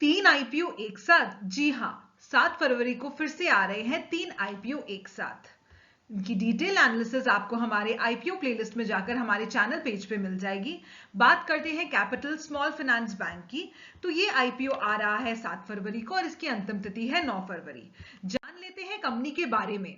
3 IPO एक साथ? जी हाँ, 7 फरवरी को फिर से आ रहे हैं 3 आईपीओ एक साथ। इनकी डिटेल एनालिसिस आपको हमारे आईपीओ प्लेलिस्ट में जाकर हमारे चैनल पेज पे मिल जाएगी। बात करते हैं कैपिटल स्मॉल फाइनेंस बैंक की, तो ये आईपीओ आ रहा है 7 फरवरी को और इसकी अंतिम तिथि है 9 फरवरी। जान लेते हैं कंपनी के बारे में।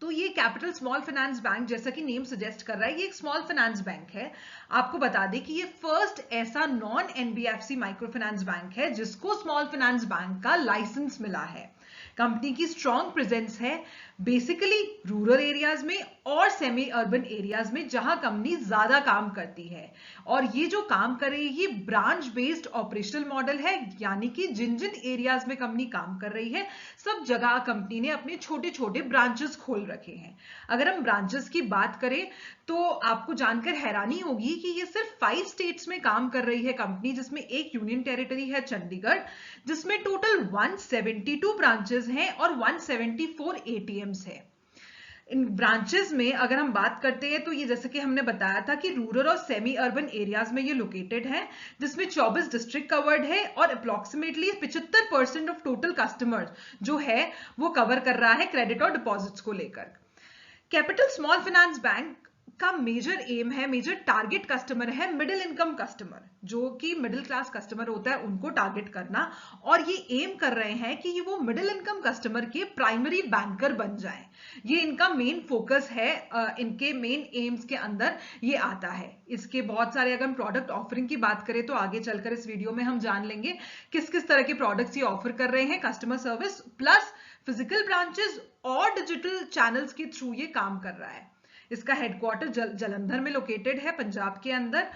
तो ये कैपिटल स्मॉल फाइनेंस बैंक, जैसा कि नेम सजेस्ट कर रहा है, ये एक स्मॉल फाइनेंस बैंक है। आपको बता दें कि ये फर्स्ट ऐसा non NBFC micro finance bank है जिसको स्मॉल फाइनेंस बैंक का लाइसेंस मिला है। कंपनी की स्ट्रॉन्ग प्रेजेंस है बेसिकली रूरल एरियाज में और सेमी अर्बन एरियाज में, जहां कंपनी ज्यादा काम करती है। और ये जो काम कर रही है ये ब्रांच बेस्ड ऑपरेशनल मॉडल है, यानी कि जिन जिन एरियाज में कंपनी काम कर रही है सब जगह कंपनी ने अपने छोटे छोटे ब्रांचेस खोल रखे हैं। अगर हम ब्रांचेस की बात करें तो आपको जानकर हैरानी होगी कि ये सिर्फ 5 स्टेट्स में काम कर रही है कंपनी, जिसमें एक यूनियन टेरिटरी है चंडीगढ़, जिसमें टोटल 172 ब्रांचेस हैं और 174 एटीएम्स है। इन ब्रांचेस में अगर हम बात करते हैं तो ये जैसे कि हमने बताया था कि रूरल और सेमी अर्बन एरियाज में ये लोकेटेड है, जिसमें 24 डिस्ट्रिक्ट कवर्ड है और अप्रोक्सीमेटली 75% ऑफ टोटल कस्टमर्स जो है वो कवर कर रहा है क्रेडिट और डिपॉजिट्स को लेकर। कैपिटल स्मॉल फाइनेंस बैंक का मेजर एम है, मेजर टारगेट कस्टमर है मिडिल इनकम कस्टमर, जो कि मिडिल क्लास कस्टमर होता है उनको टारगेट करना। और ये एम कर रहे हैं कि वो मिडिल इनकम कस्टमर के प्राइमरी बैंकर बन जाएं। ये इनका मेन फोकस है, इनके मेन एम्स के अंदर ये आता है। इसके बहुत सारे, अगर हम प्रोडक्ट ऑफरिंग की बात करें तो आगे चलकर इस वीडियो में हम जान लेंगे किस किस तरह के प्रोडक्ट्स ये ऑफर कर रहे हैं। Customer service plus physical branches और डिजिटल चैनल्स के थ्रू ये काम कर रहा है। इसका हेडक्वार्टर जलंधर में लोकेटेड है, पंजाब के अंदर।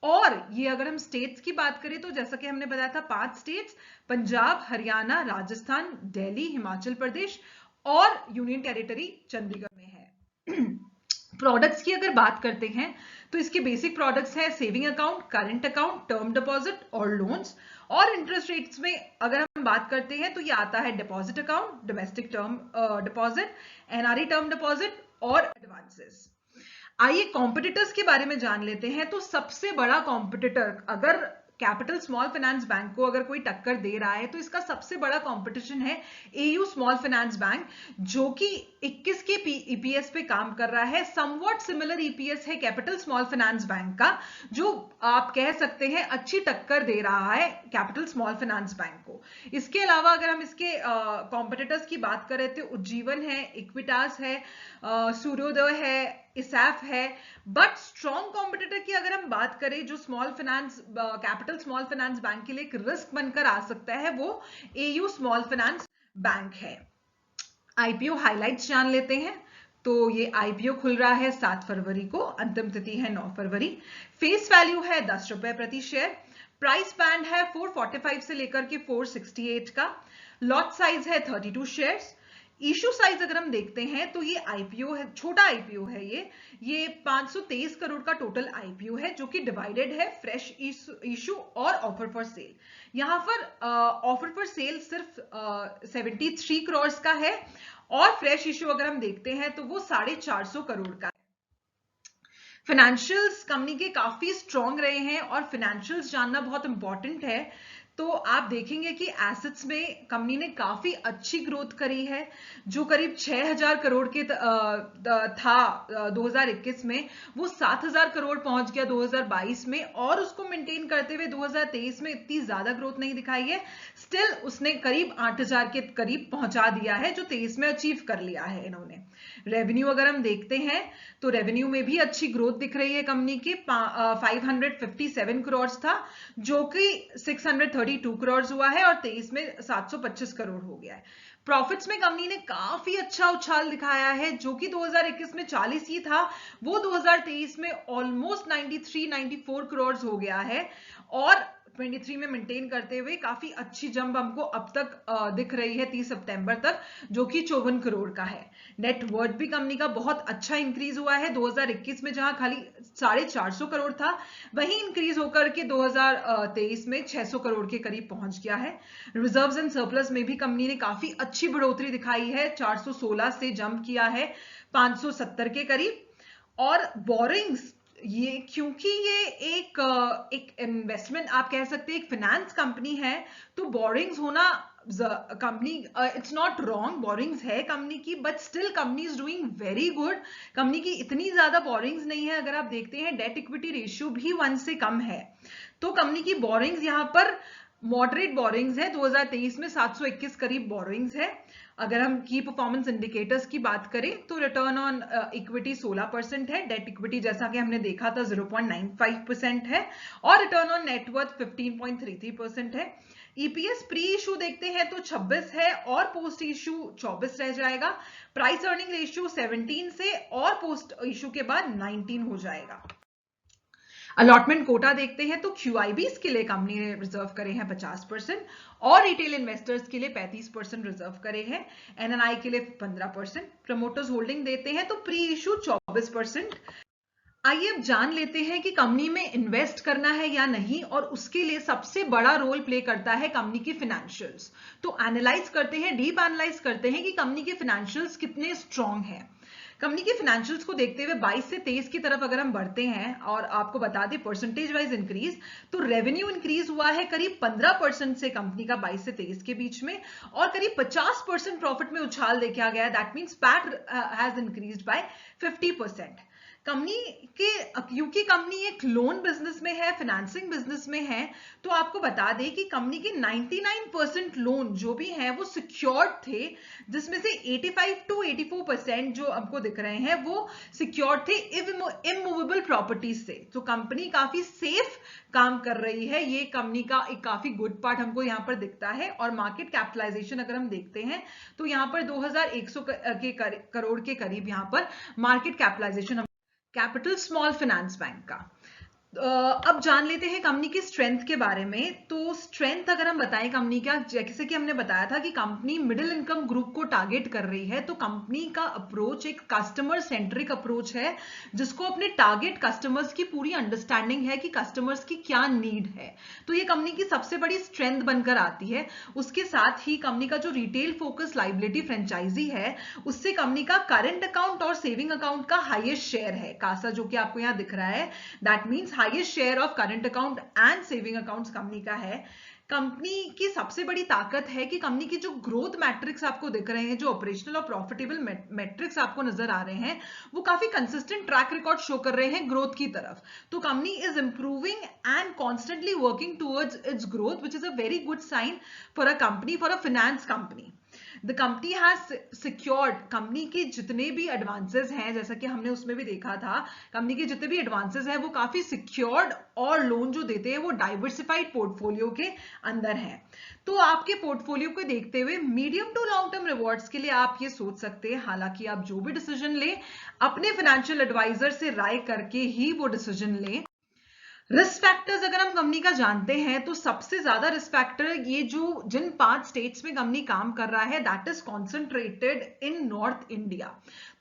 और ये अगर हम स्टेट्स की बात करें तो जैसा कि हमने बताया था 5 स्टेट्स, पंजाब, हरियाणा, राजस्थान, दिल्ली, हिमाचल प्रदेश और यूनियन टेरिटरी चंडीगढ़ में है। प्रोडक्ट्स की अगर बात करते हैं तो इसके बेसिक प्रोडक्ट्स हैं saving account, current account, term deposit और लोन्स। और इंटरेस्ट रेट्स में अगर हम बात करते हैं तो ये आता है deposit account, domestic term deposit, NRE term deposit और एडवांसेस। आइए कॉम्पिटिटर्स के बारे में जान लेते हैं। तो सबसे बड़ा कॉम्पिटिटर, अगर कैपिटल स्मॉल फाइनेंस बैंक को अगर कोई टक्कर दे रहा है तो इसका सबसे बड़ा कंपटीशन है एयू स्मॉल फाइनेंस बैंक, जो कि 21 के ईपीएस पे काम कर रहा है। समवॉट सिमिलर ईपीएस है कैपिटल स्मॉल फाइनेंस बैंक का, जो आप कह सकते हैं अच्छी टक्कर दे रहा है कैपिटल स्मॉल फाइनेंस बैंक को। इसके अलावा अगर हम इसके कॉम्पिटिटर्स की बात करें तो उज्जीवन है, इक्विटास है, सूर्योदय है, इसैफ है। बट स्ट्रॉन्ग कॉम्पिटिटर की अगर हम बात करें जो small finance capital small finance bank के लिए एक रिस्क बनकर आ सकता है, वो एयू स्मॉल फाइनेंस बैंक है। आईपीओ हाइलाइट्स जान लेते हैं। तो ये आईपीओ खुल रहा है 7 फरवरी को, अंतिम तिथि है 9 फरवरी। फेस वैल्यू है 10 रुपए प्रति शेयर। प्राइस बैंड है 445 से लेकर के 468 का। लॉट साइज है 32 शेयर्स। इशू साइज अगर हम देखते हैं तो ये आईपीओ है, छोटा आईपीओ है ये 523 करोड़ का टोटल आईपीओ है, जो कि डिवाइडेड है फ्रेश इशू और ऑफर फॉर सेल। यहां पर ऑफर फॉर सेल सिर्फ 73 करोड़ का है और फ्रेश इशू अगर हम देखते हैं तो वो 450 करोड़ का है। फाइनेंशियल्स कंपनी के काफी स्ट्रॉन्ग रहे हैं और फाइनेंशियल्स जानना बहुत इंपॉर्टेंट है। तो आप देखेंगे कि एसेट्स में कंपनी ने काफी अच्छी ग्रोथ करी है, जो करीब 6000 करोड़ के था 2021 में, वो 7000 करोड़ पहुंच गया 2022 में, और उसको मेंटेन करते हुए 2023 में इतनी ज्यादा ग्रोथ नहीं दिखाई है। स्टिल उसने करीब 8000 के करीब पहुंचा दिया है, जो 23 में अचीव कर लिया है इन्होंने। रेवेन्यू अगर हम देखते हैं तो रेवेन्यू में भी अच्छी ग्रोथ दिख रही है कंपनी के। 557 करोड़ था, जो कि 632 करोड़ हुआ है, और 23 में 725 करोड़ हो गया है। प्रॉफिट्स में कंपनी ने काफी अच्छा उछाल दिखाया है, जो कि 2021 में 40 ही था, वो 2023 में ऑलमोस्ट 93-94 करोड़ हो गया है, और 23 में मेंटेन करते हुए काफी अच्छी जंप हमको अब तक दिख रही है 30 सितंबर तक, जो कि 54 करोड़ का है। नेट वर्थ भी कंपनी का बहुत अच्छा इंक्रीज हुआ है। 2021 में जहां खाली 450 करोड़ था, वहीं इंक्रीज होकर के 2023 में 600 करोड़ के करीब पहुंच गया है। रिजर्व्स एंड सरप्लस में भी कंपनी ने काफी अच्छी बढ़ोतरी दिखाई है, 416 से जंप किया है 570 के करीब। और बोरिंग्स ये क्योंकि ये एक इन्वेस्टमेंट आप कह सकते हैं, एक फाइनेंस कंपनी है, तो बोरिंग्स होना company, it's not wrong, borings है कंपनी की, but still company is doing very good. Company की इतनी ज्यादा बोरिंग्स नहीं है। अगर आप देखते हैं डेट इक्विटी रेशियो भी 1 से कम है, तो कंपनी की बोरिंग्स यहाँ पर मॉडरेट बोरिंग्स है। 2023 में 721 करीब बोरिंग्स है। अगर हम की परफॉर्मेंस इंडिकेटर्स की बात करें तो रिटर्न ऑन इक्विटी 16% है, डेट इक्विटी जैसा कि हमने देखा था 0.95% है, और रिटर्न ऑन नेटवर्थ 15.33% है। ईपीएस प्री इशू देखते हैं तो 26 है और पोस्ट इशू 24 रह जाएगा। प्राइस अर्निंग रेशियो 17 से और पोस्ट इशू के बाद 19 हो जाएगा। अलॉटमेंट कोटा देखते हैं तो QIBs के लिए कंपनी ने रिजर्व करे हैं 50% और रिटेल इन्वेस्टर्स के लिए 35% रिजर्व करे हैं, NNI के लिए 15%, प्रमोटर्स होल्डिंग देते हैं तो प्री इशू 24%। आइए अब जान लेते हैं कि कंपनी में इन्वेस्ट करना है या नहीं, और उसके लिए सबसे बड़ा रोल प्ले करता है कंपनी की फाइनेंशियल्स। तो एनालाइज करते हैं, डीप एनालाइज करते हैं कि कंपनी के फाइनेंशियल्स कितने स्ट्रांग हैं। कंपनी के फाइनेंशियल्स को देखते हुए 22 से 23 की तरफ अगर हम बढ़ते हैं, और आपको बता दें परसेंटेज वाइज इंक्रीज, तो रेवेन्यू इंक्रीज हुआ है करीब 15% से कंपनी का 22 से 23 के बीच में, और करीब 50% प्रॉफिट में उछाल देखा गया। That means PAT has increased by 50%। Company के, क्योंकि कंपनी एक लोन बिजनेस में है, फाइनेंसिंग बिजनेस में है, तो आपको बता दें कि कंपनी के 99% लोन जो भी हैं वो सिक्योर्ड थे, जिसमें से 85 to 84% जो हमको दिख रहे हैं वो सिक्योर्ड थे इमूवेबल प्रॉपर्टीज से। तो कंपनी काफी सेफ काम कर रही है। ये कंपनी का एक काफी गुड पार्ट हमको यहाँ पर दिखता है। और मार्केट कैपिटलाइजेशन अगर हम देखते हैं तो यहाँ पर 2100 करोड़ के करीब यहाँ पर market capitalization, capital small finance bank का। अब जान लेते हैं कंपनी की स्ट्रेंथ के बारे में। तो स्ट्रेंथ अगर हम बताएं कंपनी का, जैसे कि हमने बताया था कि कंपनी मिडिल इनकम ग्रुप को टारगेट कर रही है, तो कंपनी का अप्रोच एक कस्टमर सेंट्रिक अप्रोच है, जिसको अपने टारगेट कस्टमर्स की पूरी अंडरस्टैंडिंग है कि कस्टमर्स की क्या नीड है। तो ये कंपनी की सबसे बड़ी स्ट्रेंथ बनकर आती है। उसके साथ ही कंपनी का जो रिटेल फोकस लाइबिलिटी फ्रेंचाइजी है, उससे कंपनी का करंट अकाउंट और सेविंग अकाउंट का हाईएस्ट शेयर है, कासा, जो कि आपको यहाँ दिख रहा है। That means highest share of current account and saving accounts company का है। कंपनी की सबसे बड़ी ताकत है कि कंपनी की जो ग्रोथ मैट्रिक्स आपको दिख रहे हैं, जो ऑपरेशनल और प्रॉफिटेबल मैट्रिक्स आपको नजर आ रहे हैं, वो काफी कंसिस्टेंट ट्रैक रिकॉर्ड शो कर रहे हैं ग्रोथ की तरफ। तो company is improving and constantly working towards its growth, which is a very good sign for a company, for a finance company. The company has secured, company के जितने भी advances हैं, जैसा कि हमने उसमें भी देखा था, कंपनी के जितने भी एडवांसेस हैं वो काफी सिक्योर्ड, और लोन जो देते हैं वो डाइवर्सिफाइड पोर्टफोलियो के अंदर है। तो आपके पोर्टफोलियो को देखते हुए medium to long term rewards के लिए आप ये सोच सकते हैं, हालांकि आप जो भी डिसीजन लें अपने फाइनेंशियल एडवाइजर से राय करके ही वो डिसीजन लें। रिस्क फैक्टर्स अगर हम कंपनी का जानते हैं तो सबसे ज्यादा रिस्क फैक्टर ये जो जिन 5 स्टेट्स में कंपनी काम कर रहा है, that is concentrated in north India.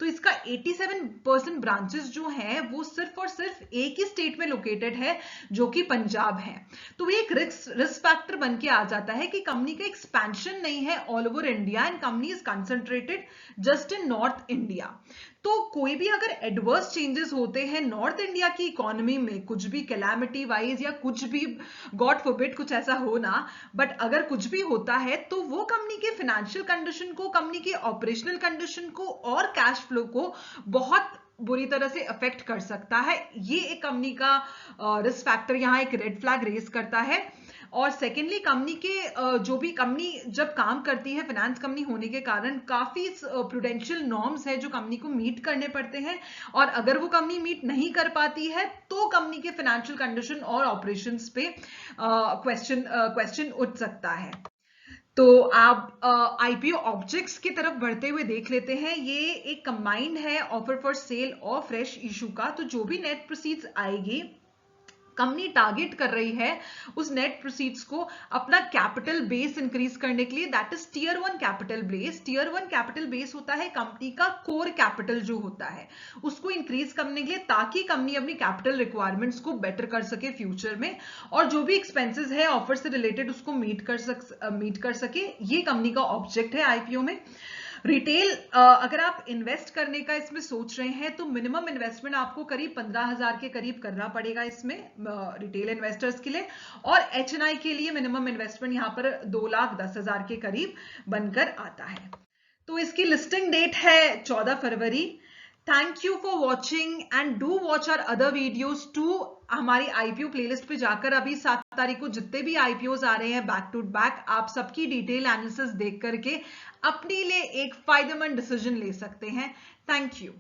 तो इसका 87% ब्रांचेस जो हैं वो सिर्फ और सिर्फ एक ही स्टेट में लोकेटेड है, जो कि पंजाब है। तो ये एक रिस्क फैक्टर बन के आ जाता है कि कंपनी का एक्सपेंशन नहीं है all over India, and company is concentrated just in north India. तो कोई भी अगर एडवर्स चेंजेस होते हैं नॉर्थ इंडिया की इकोनॉमी में, कुछ भी कैलामिटी वाइज या कुछ भी गॉड फॉरबिड कुछ ऐसा हो ना, बट अगर कुछ भी होता है तो वो कंपनी के फाइनेंशियल कंडीशन को, कंपनी के ऑपरेशनल कंडीशन को और कैश फ्लो को बहुत बुरी तरह से अफेक्ट कर सकता है। ये एक कंपनी का रिस्क फैक्टर यहाँ एक रेड फ्लैग रेज करता है। और सेकेंडली कंपनी के जो भी कंपनी जब काम करती है, फाइनेंस कंपनी होने के कारण काफी प्रूडेंशियल नॉर्म्स है जो कंपनी को मीट करने पड़ते हैं, और अगर वो कंपनी मीट नहीं कर पाती है तो कंपनी के फाइनेंशियल कंडीशन और ऑपरेशंस पे क्वेश्चन उठ सकता है। तो आप आईपीओ ऑब्जेक्ट्स की तरफ बढ़ते हुए देख लेते हैं। ये एक कंबाइंड है ऑफर फॉर सेल और फ्रेश इशू का। तो जो भी नेट प्रोसीड्स आएगी, कंपनी टारगेट कर रही है उस नेट प्रोसीड्स को अपना कैपिटल बेस इंक्रीज करने के लिए, that is tier 1 capital base. Tier 1 capital base होता है कंपनी का कोर कैपिटल जो होता है, उसको इंक्रीज करने के लिए, ताकि कंपनी अपनी कैपिटल रिक्वायरमेंट्स को बेटर कर सके फ्यूचर में, और जो भी एक्सपेंसेस है ऑफर से रिलेटेड उसको मीट कर सके। ये कंपनी का ऑब्जेक्ट है आईपीओ में। रिटेल अगर आप इन्वेस्ट करने का इसमें सोच रहे हैं तो मिनिमम इन्वेस्टमेंट आपको करीब 15,000 के करीब करना पड़ेगा इसमें रिटेल इन्वेस्टर्स के लिए, और एचएनआई के लिए मिनिमम इन्वेस्टमेंट यहाँ पर 2,10,000 के करीब बनकर आता है। तो इसकी लिस्टिंग डेट है 14 फरवरी। Thank you for watching and do watch our other videos too. हमारी आईपीओ प्लेलिस्ट पे जाकर अभी 7 तारीख को जितने भी आईपीओज आ रहे हैं बैक टू बैक, आप सबकी डिटेल एनालिसिस देख करके अपने लिए एक फायदेमंद डिसीजन ले सकते हैं। Thank you.